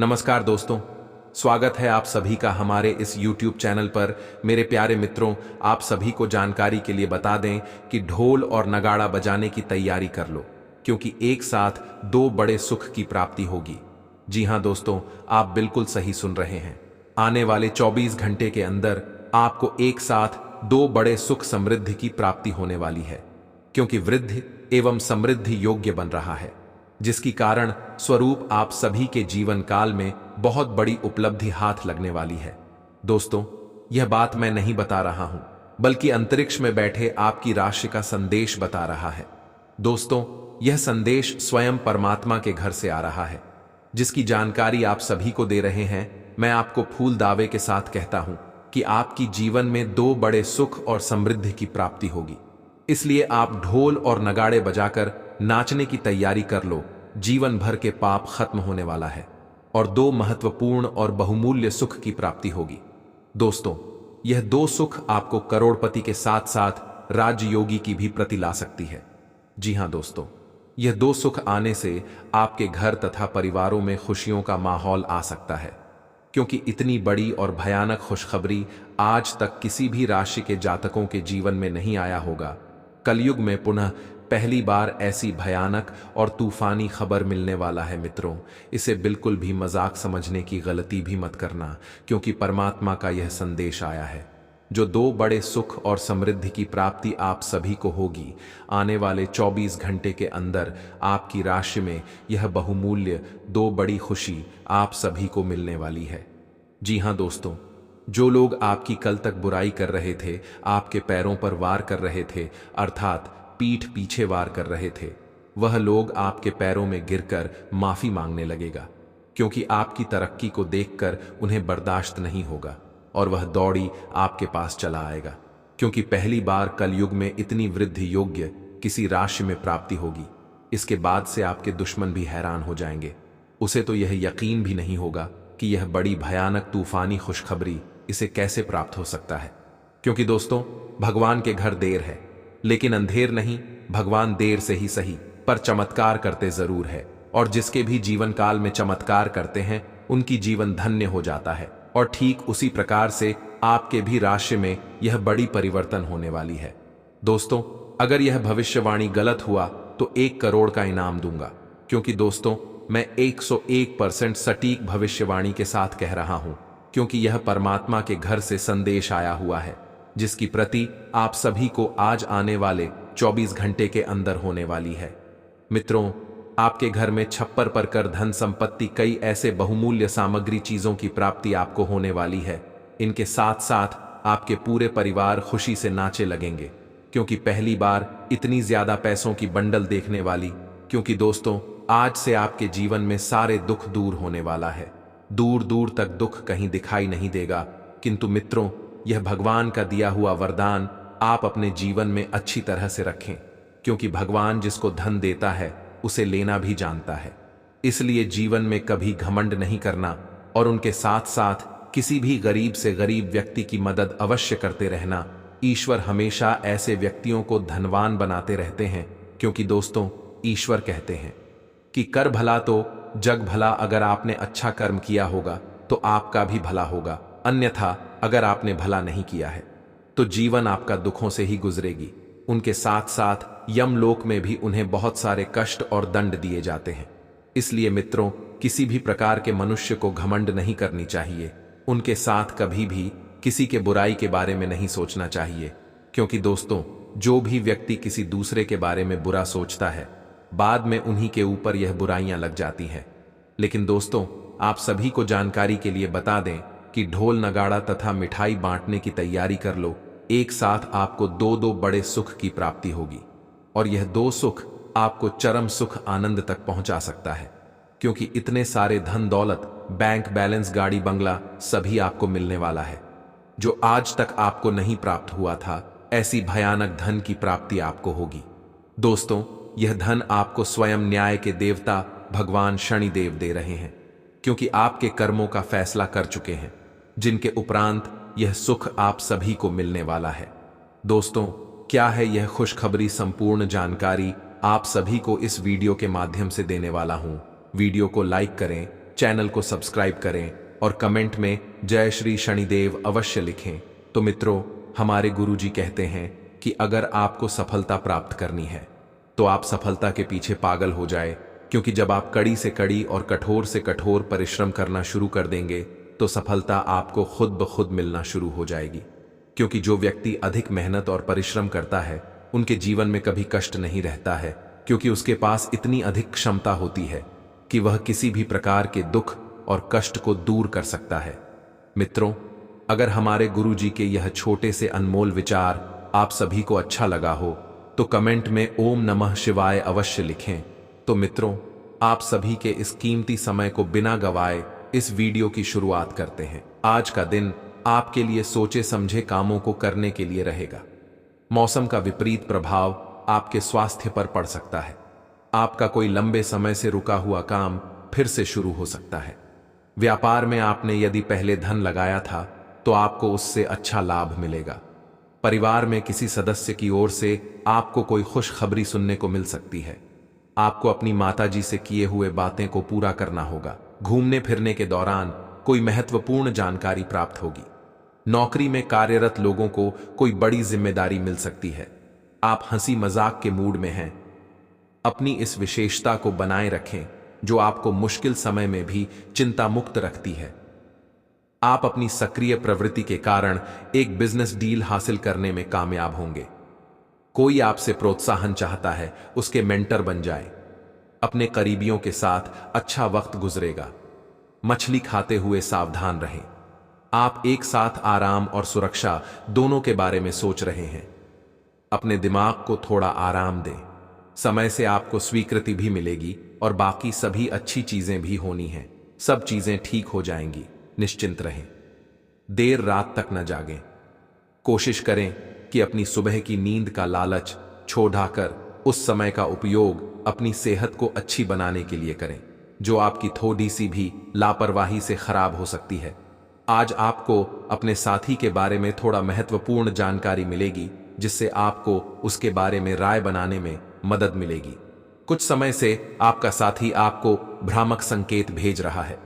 नमस्कार दोस्तों, स्वागत है आप सभी का हमारे इस YouTube चैनल पर। मेरे प्यारे मित्रों, आप सभी को जानकारी के लिए बता दें कि ढोल और नगाड़ा बजाने की तैयारी कर लो, क्योंकि एक साथ दो बड़े सुख की प्राप्ति होगी। जी हां दोस्तों, आप बिल्कुल सही सुन रहे हैं। आने वाले 24 घंटे के अंदर आपको एक साथ दो बड़े सुख समृद्धि की प्राप्ति होने वाली है, क्योंकि वृद्धि एवं समृद्धि योग्य बन रहा है, जिसकी कारण स्वरूप आप सभी के जीवन काल में बहुत बड़ी उपलब्धि हाथ लगने वाली है। दोस्तों, यह बात मैं नहीं बता रहा हूं, बल्कि अंतरिक्ष में बैठे आपकी राशि का संदेश बता रहा है। दोस्तों, यह संदेश स्वयं परमात्मा के घर से आ रहा है, जिसकी जानकारी आप सभी को दे रहे हैं। मैं आपको फूल दावे के साथ कहता हूं कि आपकी जीवन में दो बड़े सुख और समृद्धि की प्राप्ति होगी। इसलिए आप ढोल और नगाड़े बजाकर नाचने की तैयारी कर लो। जीवन भर के पाप खत्म होने वाला है और दो महत्वपूर्ण और बहुमूल्य सुख की प्राप्ति होगी। दोस्तों, यह दो सुख आपको करोड़पति के साथ साथ राजयोगी की भी प्रति ला सकती है। जी हां दोस्तों, यह दो सुख आने से आपके घर तथा परिवारों में खुशियों का माहौल आ सकता है, क्योंकि इतनी बड़ी और भयानक खुशखबरी आज तक किसी भी राशि के जातकों के जीवन में नहीं आया होगा। कलयुग में पुनः पहली बार ऐसी भयानक और तूफानी खबर मिलने वाला है। मित्रों, इसे बिल्कुल भी मजाक समझने की गलती भी मत करना, क्योंकि परमात्मा का यह संदेश आया है। जो दो बड़े सुख और समृद्धि की प्राप्ति आप सभी को होगी, आने वाले 24 घंटे के अंदर आपकी राशि में यह बहुमूल्य दो बड़ी खुशी आप सभी को मिलने वाली है। जी हां दोस्तों, जो लोग आपकी कल तक बुराई कर रहे थे, आपके पैरों पर वार कर रहे थे, अर्थात पीठ पीछे वार कर रहे थे, वह लोग आपके पैरों में गिरकर माफी मांगने लगेगा, क्योंकि आपकी तरक्की को देखकर उन्हें बर्दाश्त नहीं होगा और वह दौड़ी आपके पास चला आएगा, क्योंकि पहली बार कलयुग में इतनी वृद्धि योग्य किसी राशि में प्राप्ति होगी। इसके बाद से आपके दुश्मन भी हैरान हो जाएंगे। उसे तो यह यकीन भी नहीं होगा कि यह बड़ी भयानक तूफानी खुशखबरी इसे कैसे प्राप्त हो सकता है। क्योंकि दोस्तों, भगवान के घर देर है, लेकिन अंधेर नहीं। भगवान देर से ही सही, पर चमत्कार करते जरूर है, और जिसके भी जीवन काल में चमत्कार करते हैं उनकी जीवन धन्य हो जाता है। और ठीक उसी प्रकार से आपके भी राशि में यह बड़ी परिवर्तन होने वाली है। दोस्तों, अगर यह भविष्यवाणी गलत हुआ तो 1 करोड़ का इनाम दूंगा, क्योंकि दोस्तों, मैं 101% सटीक भविष्यवाणी के साथ कह रहा हूं, क्योंकि यह परमात्मा के घर से संदेश आया हुआ है, जिसकी प्रति आप सभी को आज आने वाले 24 घंटे के अंदर होने वाली है। मित्रों, आपके घर में छप्पर पर कर धन संपत्ति कई ऐसे बहुमूल्य सामग्री चीजों की प्राप्ति आपको होने वाली है। इनके साथ साथ आपके पूरे परिवार खुशी से नाचे लगेंगे, क्योंकि पहली बार इतनी ज्यादा पैसों की बंडल देखने वाली। क्योंकि दोस्तों, आज से आपके जीवन में सारे दुख दूर होने वाला है। दूर दूर तक दुख कहीं दिखाई नहीं देगा। किंतु मित्रों, यह भगवान का दिया हुआ वरदान आप अपने जीवन में अच्छी तरह से रखें, क्योंकि भगवान जिसको धन देता है उसे लेना भी जानता है। इसलिए जीवन में कभी घमंड नहीं करना, और उनके साथ साथ किसी भी गरीब से गरीब व्यक्ति की मदद अवश्य करते रहना। ईश्वर हमेशा ऐसे व्यक्तियों को धनवान बनाते रहते हैं, क्योंकि दोस्तों, ईश्वर कहते हैं कि कर भला तो जग भला। अगर आपने अच्छा कर्म किया होगा तो आपका भी भला होगा, अन्यथा अगर आपने भला नहीं किया है तो जीवन आपका दुखों से ही गुजरेगी। उनके साथ साथ यमलोक में भी उन्हें बहुत सारे कष्ट और दंड दिए जाते हैं। इसलिए मित्रों, किसी भी प्रकार के मनुष्य को घमंड नहीं करनी चाहिए। उनके साथ कभी भी किसी के बुराई के बारे में नहीं सोचना चाहिए, क्योंकि दोस्तों, जो भी व्यक्ति किसी दूसरे के बारे में बुरा सोचता है, बाद में उन्हीं के ऊपर यह बुराइयां लग जाती हैं। लेकिन दोस्तों, आप सभी को जानकारी के लिए बता दें कि ढोल नगाड़ा तथा मिठाई बांटने की तैयारी कर लो। एक साथ आपको दो दो बड़े सुख की प्राप्ति होगी, और यह दो सुख आपको चरम सुख आनंद तक पहुंचा सकता है, क्योंकि इतने सारे धन दौलत, बैंक बैलेंस, गाड़ी बंगला सभी आपको मिलने वाला है, जो आज तक आपको नहीं प्राप्त हुआ था। ऐसी भयानक धन की प्राप्ति आपको होगी। दोस्तों, यह धन आपको स्वयं न्याय के देवता भगवान शनिदेव दे रहे हैं, क्योंकि आपके कर्मों का फैसला कर चुके हैं, जिनके उपरांत यह सुख आप सभी को मिलने वाला है। दोस्तों, क्या है यह खुशखबरी? संपूर्ण जानकारी आप सभी को इस वीडियो के माध्यम से देने वाला हूं। वीडियो को लाइक करें, चैनल को सब्सक्राइब करें और कमेंट में जय श्री शनिदेव अवश्य लिखें। तो मित्रों, हमारे गुरुजी कहते हैं कि अगर आपको सफलता प्राप्त करनी है तो आप सफलता के पीछे पागल हो जाए, क्योंकि जब आप कड़ी से कड़ी और कठोर से कठोर परिश्रम करना शुरू कर देंगे तो सफलता आपको खुद ब खुद मिलना शुरू हो जाएगी। क्योंकि जो व्यक्ति अधिक मेहनत और परिश्रम करता है उनके जीवन में कभी कष्ट नहीं रहता है, क्योंकि उसके पास इतनी अधिक क्षमता होती है कि वह किसी भी प्रकार के दुख और कष्ट को दूर कर सकता है। मित्रों, अगर हमारे गुरुजी के यह छोटे से अनमोल विचार आप सभी को अच्छा लगा हो तो कमेंट में ओम नमः शिवाय अवश्य लिखें। तो मित्रों, आप सभी के इस कीमती समय को बिना गवाए इस वीडियो की शुरुआत करते हैं। आज का दिन आपके लिए सोचे समझे कामों को करने के लिए रहेगा। मौसम का विपरीत प्रभाव आपके स्वास्थ्य पर पड़ सकता है। आपका कोई लंबे समय से रुका हुआ काम फिर से शुरू हो सकता है। व्यापार में आपने यदि पहले धन लगाया था तो आपको उससे अच्छा लाभ मिलेगा। परिवार में किसी सदस्य की ओर से आपको कोई खुशखबरी सुनने को मिल सकती है। आपको अपनी माताजी से किए हुए बातें को पूरा करना होगा। घूमने फिरने के दौरान कोई महत्वपूर्ण जानकारी प्राप्त होगी। नौकरी में कार्यरत लोगों को कोई बड़ी जिम्मेदारी मिल सकती है। आप हंसी मजाक के मूड में हैं। अपनी इस विशेषता को बनाए रखें जो आपको मुश्किल समय में भी चिंता मुक्त रखती है। आप अपनी सक्रिय प्रवृत्ति के कारण एक बिजनेस डील हासिल करने में कामयाब होंगे। कोई आपसे प्रोत्साहन चाहता है, उसके मेंटर बन जाए। अपने करीबियों के साथ अच्छा वक्त गुजरेगा। मछली खाते हुए सावधान रहें। आप एक साथ आराम और सुरक्षा दोनों के बारे में सोच रहे हैं। अपने दिमाग को थोड़ा आराम दें। समय से आपको स्वीकृति भी मिलेगी और बाकी सभी अच्छी चीजें भी होनी हैं। सब चीजें ठीक हो जाएंगी, निश्चिंत रहें। देर रात तक न जागें। कोशिश करें कि अपनी सुबह की नींद का लालच छोड़ाकर उस समय का उपयोग अपनी सेहत को अच्छी बनाने के लिए करें, जो आपकी थोड़ी सी भी लापरवाही से खराब हो सकती है। आज आपको अपने साथी के बारे में थोड़ा महत्वपूर्ण जानकारी मिलेगी, जिससे आपको उसके बारे में राय बनाने में मदद मिलेगी। कुछ समय से आपका साथी आपको भ्रामक संकेत भेज रहा है।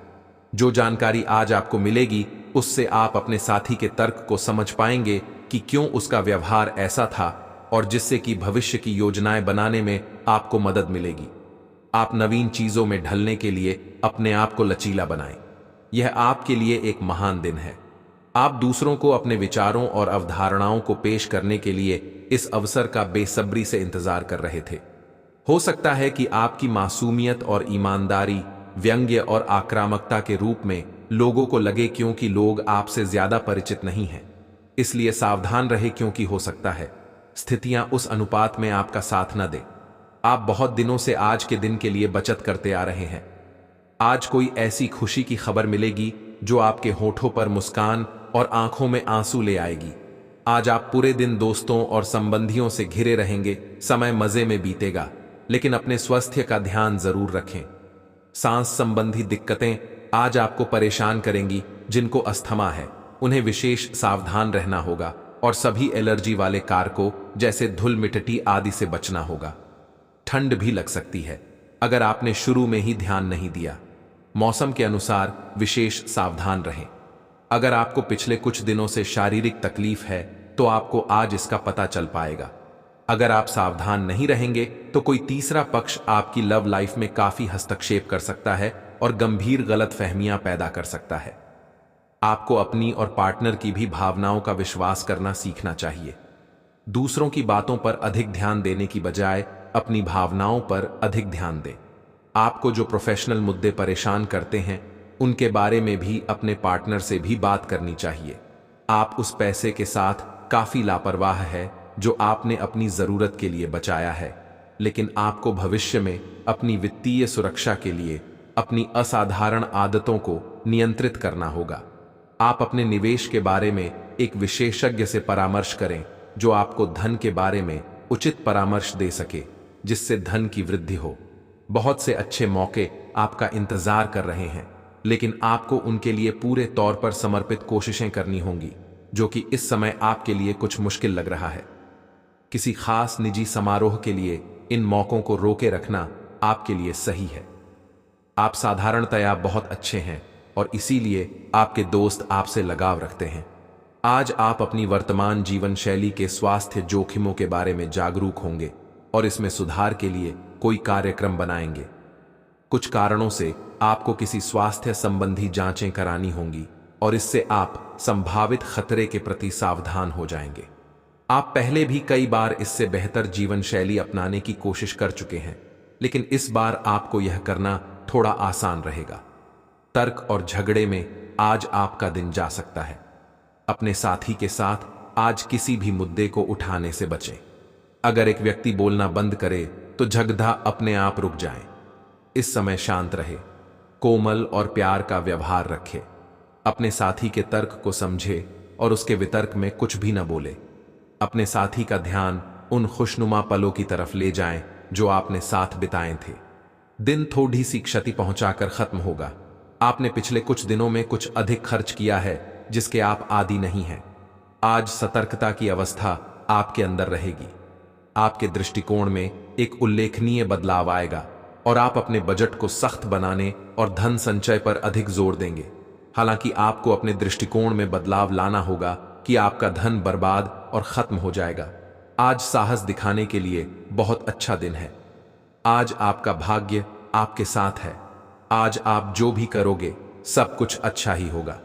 जो जानकारी आज आपको मिलेगी उससे आप अपने साथी के तर्क को समझ पाएंगे कि क्यों उसका व्यवहार ऐसा था, और जिससे कि भविष्य की योजनाएं बनाने में आपको मदद मिलेगी। आप नवीन चीजों में ढलने के लिए अपने आप को लचीला बनाएं। यह आपके लिए एक महान दिन है। आप दूसरों को अपने विचारों और अवधारणाओं को पेश करने के लिए इस अवसर का बेसब्री से इंतजार कर रहे थे। हो सकता है कि आपकी मासूमियत और ईमानदारी व्यंग्य और आक्रामकता के रूप में लोगों को लगे, क्योंकि लोग आपसे ज्यादा परिचित नहीं हैं। इसलिए सावधान रहे, क्योंकि हो सकता है स्थितियां उस अनुपात में आपका साथ न दे। आप बहुत दिनों से आज के दिन के लिए बचत करते आ रहे हैं। आज कोई ऐसी खुशी की खबर मिलेगी जो आपके होठों पर मुस्कान और आंखों में आंसू ले आएगी। आज आप पूरे दिन दोस्तों और संबंधियों से घिरे रहेंगे। समय मजे में बीतेगा, लेकिन अपने स्वास्थ्य का ध्यान जरूर रखें। सांस संबंधी दिक्कतें आज आपको परेशान करेंगी। जिनको अस्थमा है उन्हें विशेष सावधान रहना होगा, और सभी एलर्जी वाले कारकों जैसे धूल मिट्टी आदि से बचना होगा। ठंड भी लग सकती है अगर आपने शुरू में ही ध्यान नहीं दिया। मौसम के अनुसार विशेष सावधान रहें। अगर आपको पिछले कुछ दिनों से शारीरिक तकलीफ है तो आपको आज इसका पता चल पाएगा। अगर आप सावधान नहीं रहेंगे तो कोई तीसरा पक्ष आपकी लव लाइफ में काफी हस्तक्षेप कर सकता है और गंभीर गलतफहमियां पैदा कर सकता है। आपको अपनी और पार्टनर की भी भावनाओं का विश्वास करना सीखना चाहिए। दूसरों की बातों पर अधिक ध्यान देने की बजाय अपनी भावनाओं पर अधिक ध्यान दें। आपको जो प्रोफेशनल मुद्दे परेशान करते हैं उनके बारे में भी अपने पार्टनर से भी बात करनी चाहिए। आप उस पैसे के साथ काफी लापरवाह है जो आपने अपनी जरूरत के लिए बचाया है, लेकिन आपको भविष्य में अपनी वित्तीय सुरक्षा के लिए अपनी असाधारण आदतों को नियंत्रित करना होगा। आप अपने निवेश के बारे में एक विशेषज्ञ से परामर्श करें जो आपको धन के बारे में उचित परामर्श दे सके, जिससे धन की वृद्धि हो। बहुत से अच्छे मौके आपका इंतजार कर रहे हैं, लेकिन आपको उनके लिए पूरे तौर पर समर्पित कोशिशें करनी होंगी, जो कि इस समय आपके लिए कुछ मुश्किल लग रहा है। किसी खास निजी समारोह के लिए इन मौकों को रोके रखना आपके लिए सही है। आप साधारणतया बहुत अच्छे हैं और इसीलिए आपके दोस्त आपसे लगाव रखते हैं। आज आप अपनी वर्तमान जीवन शैली के स्वास्थ्य जोखिमों के बारे में जागरूक होंगे और इसमें सुधार के लिए कोई कार्यक्रम बनाएंगे। कुछ कारणों से आपको किसी स्वास्थ्य संबंधी जांचें करानी होंगी और इससे आप संभावित खतरे के प्रति सावधान हो जाएंगे। आप पहले भी कई बार इससे बेहतर जीवन शैली अपनाने की कोशिश कर चुके हैं, लेकिन इस बार आपको यह करना थोड़ा आसान रहेगा। तर्क और झगड़े में आज आपका दिन जा सकता है। अपने साथी के साथ आज किसी भी मुद्दे को उठाने से बचें। अगर एक व्यक्ति बोलना बंद करे तो झगड़ा अपने आप रुक जाए। इस समय शांत रहे, कोमल और प्यार का व्यवहार रखे। अपने साथी के तर्क को समझे और उसके वितर्क में कुछ भी न बोले। अपने साथी का ध्यान उन खुशनुमा पलों की तरफ ले जाएं जो आपने साथ बिताए थे। दिन थोड़ी सी क्षति पहुंचाकर खत्म होगा। आपने पिछले कुछ दिनों में कुछ अधिक खर्च किया है जिसके आप आदी नहीं हैं। आज सतर्कता की अवस्था आपके अंदर रहेगी। आपके दृष्टिकोण में एक उल्लेखनीय बदलाव आएगा और आप अपने बजट को सख्त बनाने और धन संचय पर अधिक जोर देंगे। हालांकि आपको अपने दृष्टिकोण में बदलाव लाना होगा कि आपका धन बर्बाद और खत्म हो जाएगा। आज साहस दिखाने के लिए बहुत अच्छा दिन है। आज आपका भाग्य आपके साथ है। आज आप जो भी करोगे सब कुछ अच्छा ही होगा।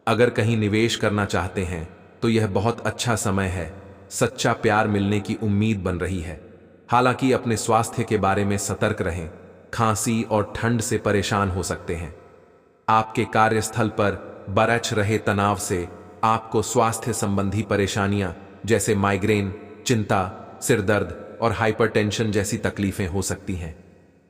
अगर कहीं निवेश करना चाहते हैं तो यह बहुत अच्छा समय है। सच्चा प्यार मिलने की उम्मीद बन रही है। हालांकि अपने स्वास्थ्य के बारे में सतर्क रहें। खांसी और ठंड से परेशान हो सकते हैं। आपके कार्यस्थल पर बरछ रहे तनाव से आपको स्वास्थ्य संबंधी परेशानियां जैसे माइग्रेन, चिंता, सिरदर्द और हाइपरटेंशन जैसी तकलीफें हो सकती हैं।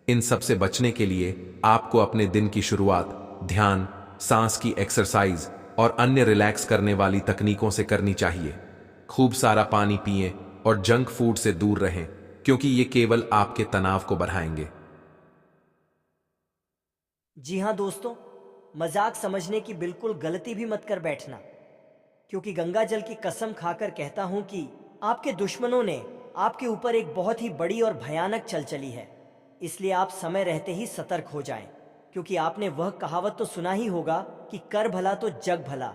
इन सब से बचने के लिए आपको अपने दिन की शुरुआत ध्यान, सांस की एक्सरसाइज और अन्य रिलैक्स करने वाली तकनीकों से करनी चाहिए। खूब सारा पानी पिएं और जंक फूड से दूर रहें, क्योंकि ये केवल आपके तनाव को बढ़ाएंगे। जी हाँ दोस्तों, मजाक समझने की बिल्कुल गलती भी मत कर बैठना, क्योंकि गंगा जल की कसम खाकर कहता हूं कि आपके दुश्मनों ने आपके ऊपर एक बहुत ही बड़ी और भयानक चल चली है। इसलिए आप समय रहते ही सतर्क हो जाएं, क्योंकि आपने वह कहावत तो सुना ही होगा कि कर भला तो जग भला।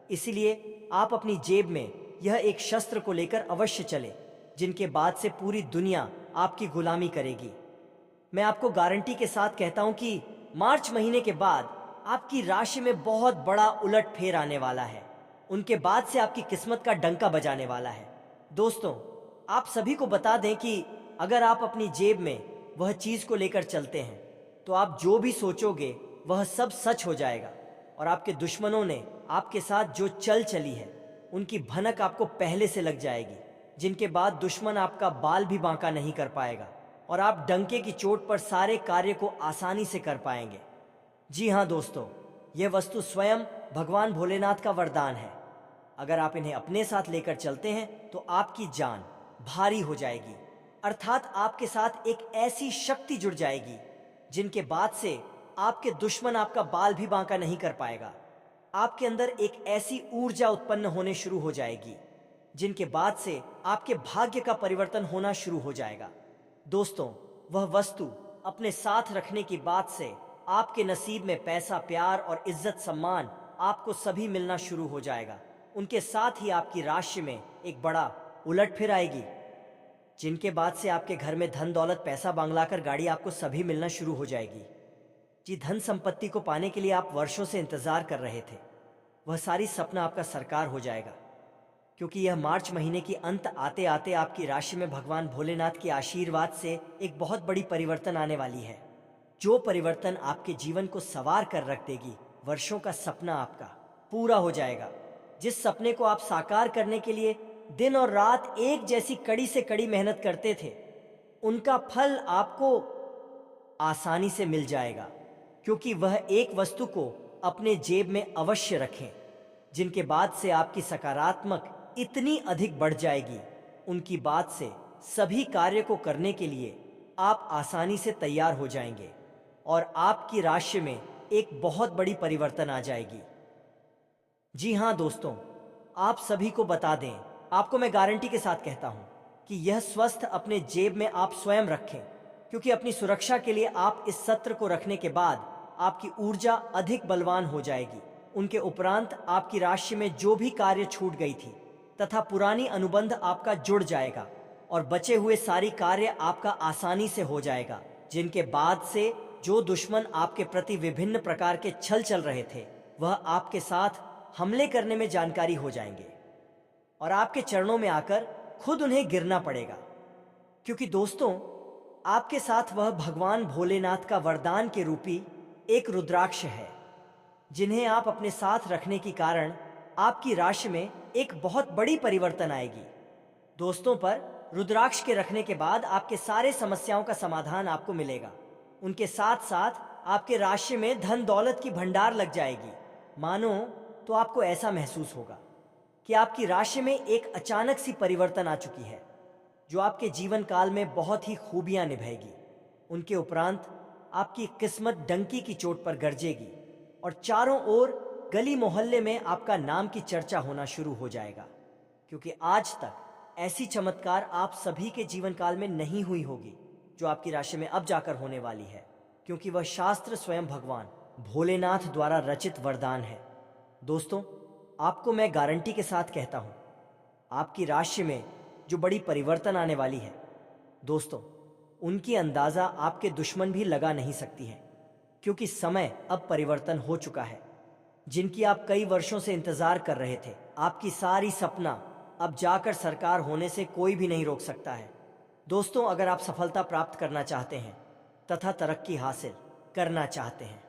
इसीलिए आप अपनी जेब में यह एक शस्त्र को लेकर अवश्य चले, जिनके बाद से पूरी दुनिया आपकी गुलामी करेगी। मैं आपको गारंटी के साथ कहता हूं कि मार्च महीने के बाद आपकी राशि में बहुत बड़ा उलटफेर आने वाला है। उनके बाद से आपकी किस्मत का डंका बजाने वाला है। दोस्तों, आप सभी को बता दें कि अगर आप अपनी जेब में वह चीज को लेकर चलते हैं तो आप जो भी सोचोगे वह सब सच हो जाएगा। और आपके दुश्मनों ने आपके साथ जो चल चली है उनकी भनक आपको पहले से लग जाएगी, जिनके बाद दुश्मन आपका बाल भी बांका नहीं कर पाएगा और आप डंके की चोट पर सारे कार्य को आसानी से कर पाएंगे। जी हाँ दोस्तों, यह वस्तु स्वयं भगवान भोलेनाथ का वरदान है। अगर आप इन्हें अपने साथ लेकर चलते हैं तो आपकी जान भारी हो जाएगी, अर्थात आपके साथ एक ऐसी शक्ति जुड़ जाएगी जिनके बाद से आपके दुश्मन आपका बाल भी बांका नहीं कर पाएगा। आपके अंदर एक ऐसी ऊर्जा उत्पन्न होने शुरू हो जाएगी जिनके बाद से आपके भाग्य का परिवर्तन होना शुरू हो जाएगा। दोस्तों, वह वस्तु अपने साथ रखने की बात से आपके नसीब में पैसा, प्यार और इज्जत सम्मान आपको सभी मिलना शुरू हो जाएगा। उनके साथ ही आपकी राशि में एक बड़ा उलटफेर आएगी, जिनके बाद से आपके घर में धन दौलत, पैसा, बंगला कर गाड़ी आपको सभी मिलना शुरू हो जाएगी। जी, धन संपत्ति को पाने के लिए आप वर्षों से इंतजार कर रहे थे, वह सारी सपना आपका साकार हो जाएगा, क्योंकि यह मार्च महीने की अंत आते आते आपकी राशि में भगवान भोलेनाथ के आशीर्वाद से एक बहुत बड़ी परिवर्तन आने वाली है, जो परिवर्तन आपके जीवन को संवार कर रख देगी। वर्षों का सपना आपका पूरा हो जाएगा। जिस सपने को आप साकार करने के लिए दिन और रात एक जैसी कड़ी से कड़ी मेहनत करते थे, उनका फल आपको आसानी से मिल जाएगा, क्योंकि वह एक वस्तु को अपने जेब में अवश्य रखें, जिनके बाद से आपकी सकारात्मक इतनी अधिक बढ़ जाएगी, उनकी बात से सभी कार्य को करने के लिए आप आसानी से तैयार हो जाएंगे और आपकी राशि में एक बहुत बड़ी परिवर्तन आ जाएगी। जी हाँ दोस्तों, आप सभी को बता दें, आपको मैं गारंटी के साथ कहता हूं कि यह स्वस्थ अपने जेब में आप स्वयं रखें, क्योंकि अपनी सुरक्षा के लिए आप इस सत्र को रखने के बाद आपकी ऊर्जा अधिक बलवान हो जाएगी। उनके उपरांत आपकी राशि में जो भी कार्य छूट गई थी तथा पुरानी अनुबंध आपका जुड़ जाएगा और बचे हुए सारी कार्य आपका आसानी से हो जाएगा, जिनके बाद से जो दुश्मन आपके प्रति विभिन्न प्रकार के छल चल रहे थे वह आपके साथ हमले करने में जानकारी हो जाएंगे और आपके चरणों में आकर खुद उन्हें गिरना पड़ेगा। क्योंकि दोस्तों, आपके साथ वह भगवान भोलेनाथ का वरदान के रूपी एक रुद्राक्ष है, जिन्हें आप अपने साथ रखने के कारण आपकी राशि में एक बहुत बड़ी परिवर्तन आएगी। दोस्तों, पर रुद्राक्ष के रखने के बाद आपके सारे समस्याओं का समाधान आपको मिलेगा। उनके साथ साथ आपके राशि में धन दौलत की भंडार लग जाएगी। मानो तो आपको ऐसा महसूस होगा कि आपकी राशि में एक अचानक सी परिवर्तन आ चुकी है, जो आपके जीवन काल में बहुत ही खूबियां निभाएगी। उनके उपरांत आपकी किस्मत डंकी की चोट पर गरजेगी और चारों ओर गली मोहल्ले में आपका नाम की चर्चा होना शुरू हो जाएगा, क्योंकि आज तक ऐसी चमत्कार आप सभी के जीवन काल में नहीं हुई होगी जो आपकी राशि में अब जाकर होने वाली है, क्योंकि वह शास्त्र स्वयं भगवान भोलेनाथ द्वारा रचित वरदान है। दोस्तों, आपको मैं गारंटी के साथ कहता हूं, आपकी राशि में जो बड़ी परिवर्तन आने वाली है, दोस्तों, उनकी अंदाजा आपके दुश्मन भी लगा नहीं सकती हैं, क्योंकि समय अब परिवर्तन हो चुका है। जिनकी आप कई वर्षों से इंतजार कर रहे थे, आपकी सारी सपना अब जाकर साकार होने से कोई भी नहीं रोक सकता है। दोस्तों, अगर आप सफलता प्राप्त करना चाहते हैं तथा तरक्की हासिल करना चाहते हैं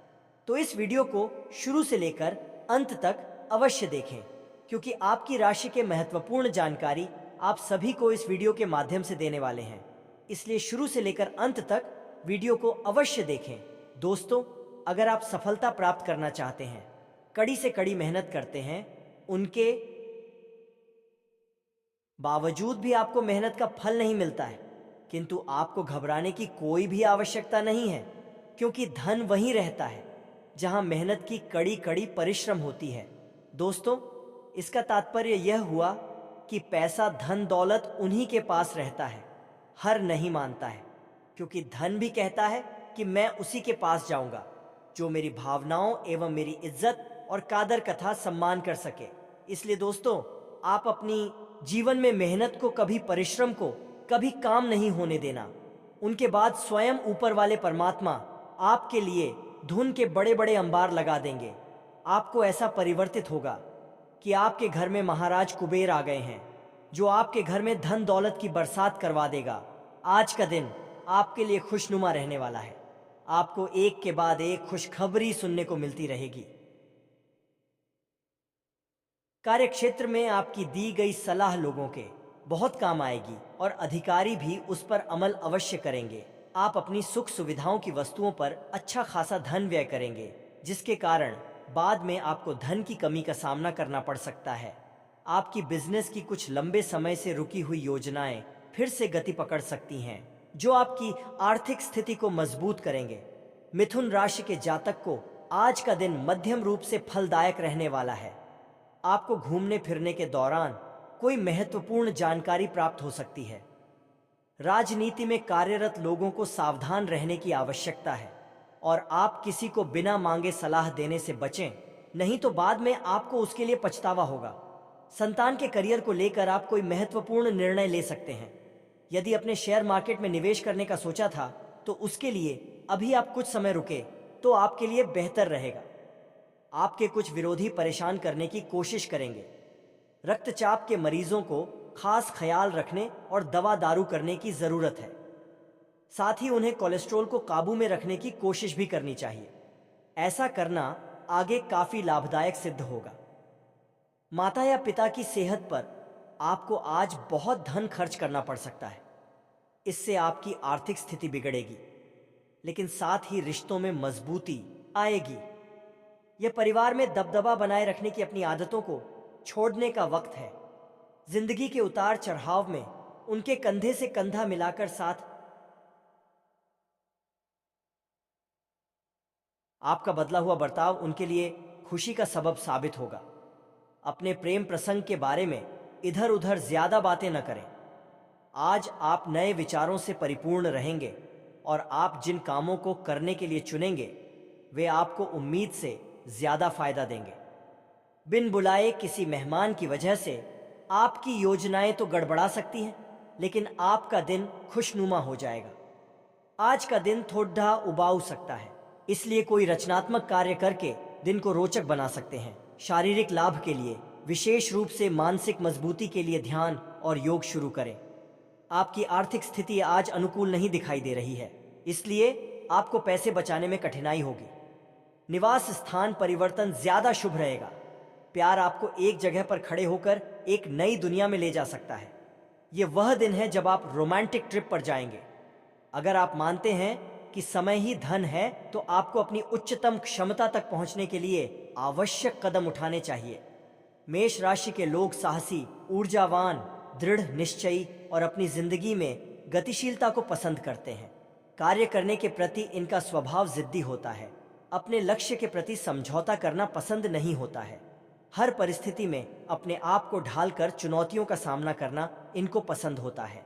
तो इस वीडियो को शुरू से लेकर अंत तक अवश्य देखें, क्योंकि आपकी राशि के महत्वपूर्ण जानकारी आप सभी को इस वीडियो के माध्यम से देने वाले हैं। इसलिए शुरू से लेकर अंत तक वीडियो को अवश्य देखें। दोस्तों, अगर आप सफलता प्राप्त करना चाहते हैं, कड़ी से कड़ी मेहनत करते हैं, उनके बावजूद भी आपको मेहनत का फल नहीं मिलता है, किंतु आपको घबराने की कोई भी आवश्यकता नहीं है, क्योंकि धन वहीं रहता है जहां मेहनत की कड़ी कड़ी परिश्रम होती है। दोस्तों, इसका तात्पर्य यह हुआ कि पैसा धन दौलत उन्हीं के पास रहता है, हर नहीं मानता है, क्योंकि धन भी कहता है कि मैं उसी के पास जाऊंगा जो मेरी भावनाओं एवं मेरी इज्जत और कादर कथा सम्मान कर सके। इसलिए दोस्तों, आप अपनी जीवन में मेहनत को कभी, परिश्रम को कभी काम नहीं होने देना। उनके बाद स्वयं ऊपर वाले परमात्मा आपके लिए धुन के बड़े बड़े अंबार लगा देंगे। आपको ऐसा परिवर्तित होगा कि आपके घर में महाराज कुबेर आ गए हैं, जो आपके घर में धन दौलत की बरसात करवा देगा। आज का दिन आपके लिए खुशनुमा रहने वाला है। आपको एक के बाद एक खुशखबरी सुनने को मिलती रहेगी। कार्यक्षेत्र में आपकी दी गई सलाह लोगों के बहुत काम आएगी और अधिकारी भी उस पर अमल अवश्य करेंगे। आप अपनी सुख सुविधाओं की वस्तुओं पर अच्छा खासा धन व्यय करेंगे, जिसके कारण बाद में आपको धन की कमी का सामना करना पड़ सकता है। आपकी बिजनेस की कुछ लंबे समय से रुकी हुई योजनाएं फिर से गति पकड़ सकती हैं, जो आपकी आर्थिक स्थिति को मजबूत करेंगे। मिथुन राशि के जातक को आज का दिन मध्यम रूप से फलदायक रहने वाला है। आपको घूमने फिरने के दौरान कोई महत्वपूर्ण जानकारी प्राप्त हो सकती है। राजनीति में कार्यरत लोगों को सावधान रहने की आवश्यकता है और आप किसी को बिना मांगे सलाह देने से बचें, नहीं तो बाद में आपको उसके लिए पछतावा होगा। संतान के करियर को लेकर आप कोई महत्वपूर्ण निर्णय ले सकते हैं। यदि अपने शेयर मार्केट में निवेश करने का सोचा था तो उसके लिए अभी आप कुछ समय रुके तो आपके लिए बेहतर रहेगा। आपके कुछ विरोधी परेशान करने की कोशिश करेंगे। रक्तचाप के मरीजों को खास ख्याल रखने और दवा दारू करने की जरूरत है। साथ ही उन्हें कोलेस्ट्रॉल को काबू में रखने की कोशिश भी करनी चाहिए। ऐसा करना आगे काफी लाभदायक सिद्ध होगा। माता या पिता की सेहत पर आपको आज बहुत धन खर्च करना पड़ सकता है। इससे आपकी आर्थिक स्थिति बिगड़ेगी, लेकिन साथ ही रिश्तों में मजबूती आएगी। यह परिवार में दबदबा बनाए रखने की अपनी आदतों को छोड़ने का वक्त है। जिंदगी के उतार चढ़ाव में उनके कंधे से कंधा मिलाकर साथ आपका बदला हुआ बर्ताव उनके लिए खुशी का सबब साबित होगा। अपने प्रेम प्रसंग के बारे में इधर उधर ज्यादा बातें न करें। आज आप नए विचारों से परिपूर्ण रहेंगे और आप जिन कामों को करने के लिए चुनेंगे वे आपको उम्मीद से ज्यादा फायदा देंगे। बिन बुलाए किसी मेहमान की वजह से आपकी योजनाएं तो गड़बड़ा सकती हैं, लेकिन आपका दिन खुशनुमा हो जाएगा। आज का दिन थोड़ा उबाऊ सकता है, इसलिए कोई रचनात्मक कार्य करके दिन को रोचक बना सकते हैं। शारीरिक लाभ के लिए, विशेष रूप से मानसिक मजबूती के लिए ध्यान और योग शुरू करें। आपकी आर्थिक स्थिति आज अनुकूल नहीं दिखाई दे रही है, इसलिए आपको पैसे बचाने में कठिनाई होगी। निवास स्थान परिवर्तन ज्यादा शुभ रहेगा। प्यार आपको एक जगह पर खड़े होकर एक नई दुनिया में ले जा सकता है। यह वह दिन है जब आप रोमांटिक ट्रिप पर जाएंगे। अगर आप मानते हैं कि समय ही धन है, तो आपको अपनी उच्चतम क्षमता तक पहुंचने के लिए आवश्यक कदम उठाने चाहिए। मेष राशि के लोग साहसी, ऊर्जावान, दृढ़ निश्चयी और अपनी जिंदगी में गतिशीलता को पसंद करते हैं। कार्य करने के प्रति इनका स्वभाव जिद्दी होता है। अपने लक्ष्य के प्रति समझौता करना पसंद नहीं होता है। हर परिस्थिति में अपने आप को ढालकर चुनौतियों का सामना करना इनको पसंद होता है।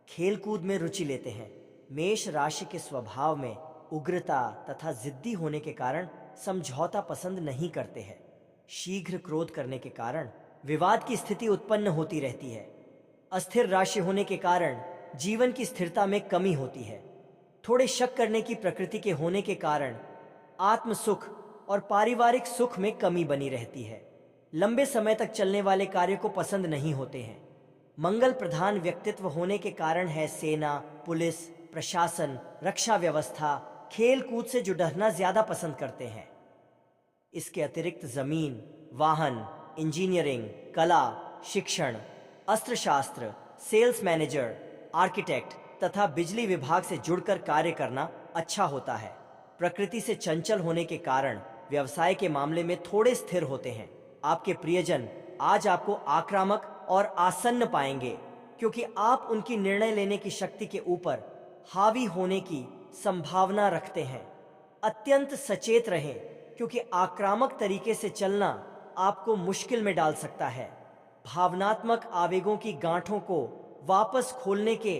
खेलकूद में रुचि लेते हैं। मेष राशि के स्वभाव में उग्रता तथा जिद्दी होने के कारण समझौता पसंद नहीं करते हैं। शीघ्र क्रोध करने के कारण विवाद की स्थिति उत्पन्न होती रहती है। अस्थिर राशि होने के कारण जीवन की स्थिरता में कमी होती है। थोड़े शक करने की प्रकृति के होने के कारण आत्म सुख और पारिवारिक सुख में कमी बनी रहती है। लंबे समय तक चलने वाले कार्य को पसंद नहीं होते हैं। मंगल प्रधान व्यक्तित्व होने के कारण है सेना, पुलिस, प्रशासन, रक्षा व्यवस्था, खेल कूद से जुड़ना ज्यादा पसंद करते हैं। इसके अतिरिक्त जमीन, वाहन, इंजीनियरिंग, कला, शिक्षण, अस्त्रशास्त्र, सेल्स मैनेजर, आर्किटेक्ट तथा बिजली विभाग से जुड़कर कार्य करना अच्छा होता है। प्रकृति से चंचल होने के कारण व्यवसाय के मामले में थोड़े स्थिर होते हैं। आपके प्रियजन आज आपको आक्रामक और आसन्न पाएंगे, क्योंकि आप उनकी निर्णय लेने की शक्ति के ऊपर हावी होने की संभावना रखते हैं। अत्यंत सचेत रहें, क्योंकि आक्रामक तरीके से चलना आपको मुश्किल में डाल सकता है। भावनात्मक आवेगों की गांठों को वापस खोलने के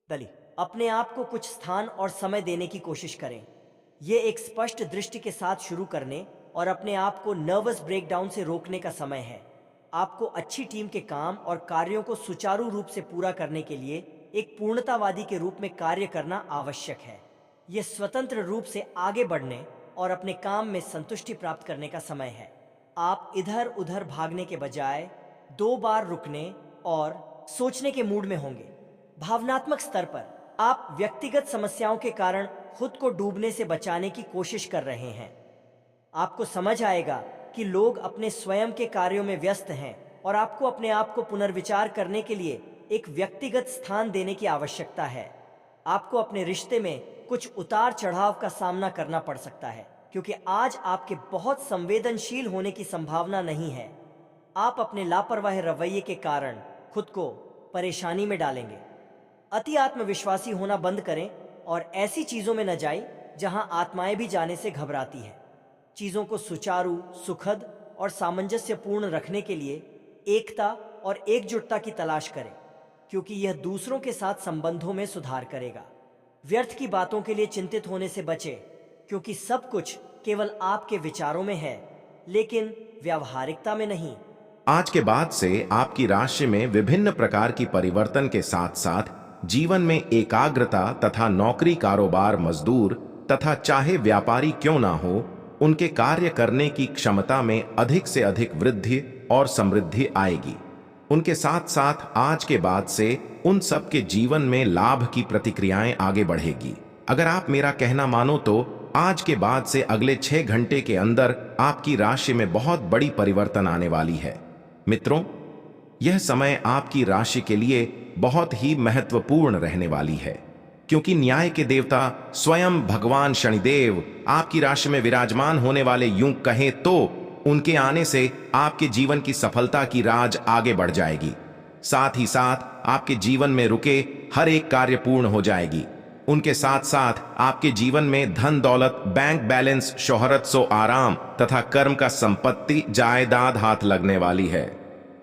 दली अपने आप को कुछ स्थान और समय देने की कोशिश करें। ये एक स्पष्ट दृष्टि के साथ शुरू करने और अपने आप को नर्वस ब्रेकडाउन से रोकने का समय है। आपको अच्छी टीम के काम और कार्यों को सुचारू रूप से पूरा करने के लिए एक पूर्णतावादी के रूप में कार्य करना आवश्यक है। यह स्वतंत्र रूप से आगे बढ़ने और अपने काम में संतुष्टि प्राप्त करने का समय है। आप इधर उधर भागने के बजाय 2 बार रुकने और सोचने के मूड में होंगे। भावनात्मक स्तर पर आप व्यक्तिगत समस्याओं के कारण खुद को डूबने से बचाने की कोशिश कर रहे हैं। आपको समझ आएगा कि लोग अपने स्वयं के कार्यों में व्यस्त हैं और आपको अपने आप को पुनर्विचार करने के लिए एक व्यक्तिगत स्थान देने की आवश्यकता है। आपको अपने रिश्ते में कुछ उतार चढ़ाव का सामना करना पड़ सकता है, क्योंकि आज आपके बहुत संवेदनशील होने की संभावना नहीं है। आप अपने लापरवाह रवैये के कारण खुद को परेशानी में डालेंगे। अति आत्मविश्वासी होना बंद करें और ऐसी चीजों में न जाएं जहां आत्माएं भी जाने से घबराती है। चीजों को सुचारू, सुखद और सामंजस्यपूर्ण रखने के लिए एकता और एकजुटता की तलाश करें, क्योंकि यह दूसरों के साथ संबंधों में सुधार करेगा। व्यर्थ की बातों के लिए चिंतित होने से बचें, क्योंकि सब कुछ केवल आपके विचारों में है, लेकिन व्यावहारिकता में नहीं। आज के बाद से आपकी राशि में विभिन्न प्रकार की परिवर्तन के साथ साथ जीवन में एकाग्रता तथा नौकरी, कारोबार, मजदूर तथा चाहे व्यापारी क्यों ना हो, उनके कार्य करने की क्षमता में अधिक से अधिक वृद्धि और समृद्धि आएगी। उनके साथ साथ आज के बाद से उन सब के जीवन में लाभ की प्रतिक्रियाएं आगे बढ़ेगी। अगर आप मेरा कहना मानो तो आज के बाद से अगले 6 घंटे के अंदर आपकी राशि में बहुत बड़ी परिवर्तन आने वाली है। मित्रों, यह समय आपकी राशि के लिए बहुत ही महत्वपूर्ण रहने वाली है, क्योंकि न्याय के देवता स्वयं भगवान शनिदेव आपकी राशि में विराजमान होने वाले, यूं कहें तो उनके आने से आपके जीवन की सफलता की राज आगे बढ़ जाएगी। साथ ही साथ आपके जीवन में रुके हर एक कार्य पूर्ण हो जाएगी। उनके साथ साथ आपके जीवन में धन दौलत, बैंक बैलेंस, शोहरत, सो आराम तथा कर्म का संपत्ति, जायदाद हाथ लगने वाली है।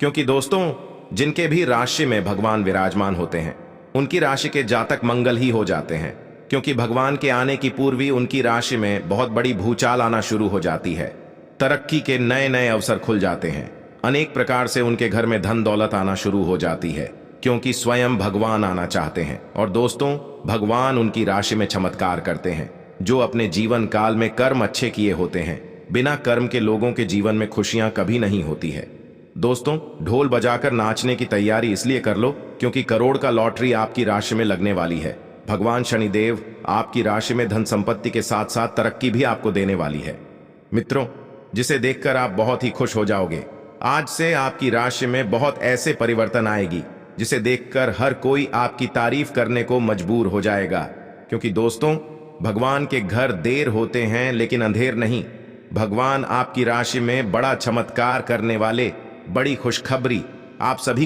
क्योंकि दोस्तों, जिनके भी राशि में भगवान विराजमान होते हैं उनकी राशि के जातक मंगल ही हो जाते हैं, क्योंकि भगवान के आने की पूर्व ही उनकी राशि में बहुत बड़ी भूचाल आना शुरू हो जाती है। तरक्की के नए नए अवसर खुल जाते हैं। अनेक प्रकार से उनके घर में धन दौलत आना शुरू हो जाती है, क्योंकि स्वयं भगवान आना चाहते हैं। और दोस्तों, भगवान उनकी राशि में चमत्कार करते हैं। जो अपने जीवन काल में कर्म अच्छे किए होते हैं, बिना कर्म के लोगों के जीवन में खुशियां कभी नहीं होती है। दोस्तों, ढोल बजाकर नाचने की तैयारी इसलिए कर लो क्योंकि करोड़ का लॉटरी आपकी राशि में लगने वाली है। भगवान शनिदेव आपकी राशि में धन संपत्ति के साथ साथ तरक्की भी आपको देने वाली है। मित्रों, जिसे देखकर आप बहुत ही खुश हो जाओगे। आज से आपकी राशि में बहुत ऐसे परिवर्तन आएगी जिसे देखकर हर कोई आपकी तारीफ करने को मजबूर हो जाएगा। क्योंकि दोस्तों, भगवान के घर देर होते हैं लेकिन अंधेर नहीं। भगवान आपकी राशि में बड़ा चमत्कार करने वाले, बड़ी खुशखबरी आप सभी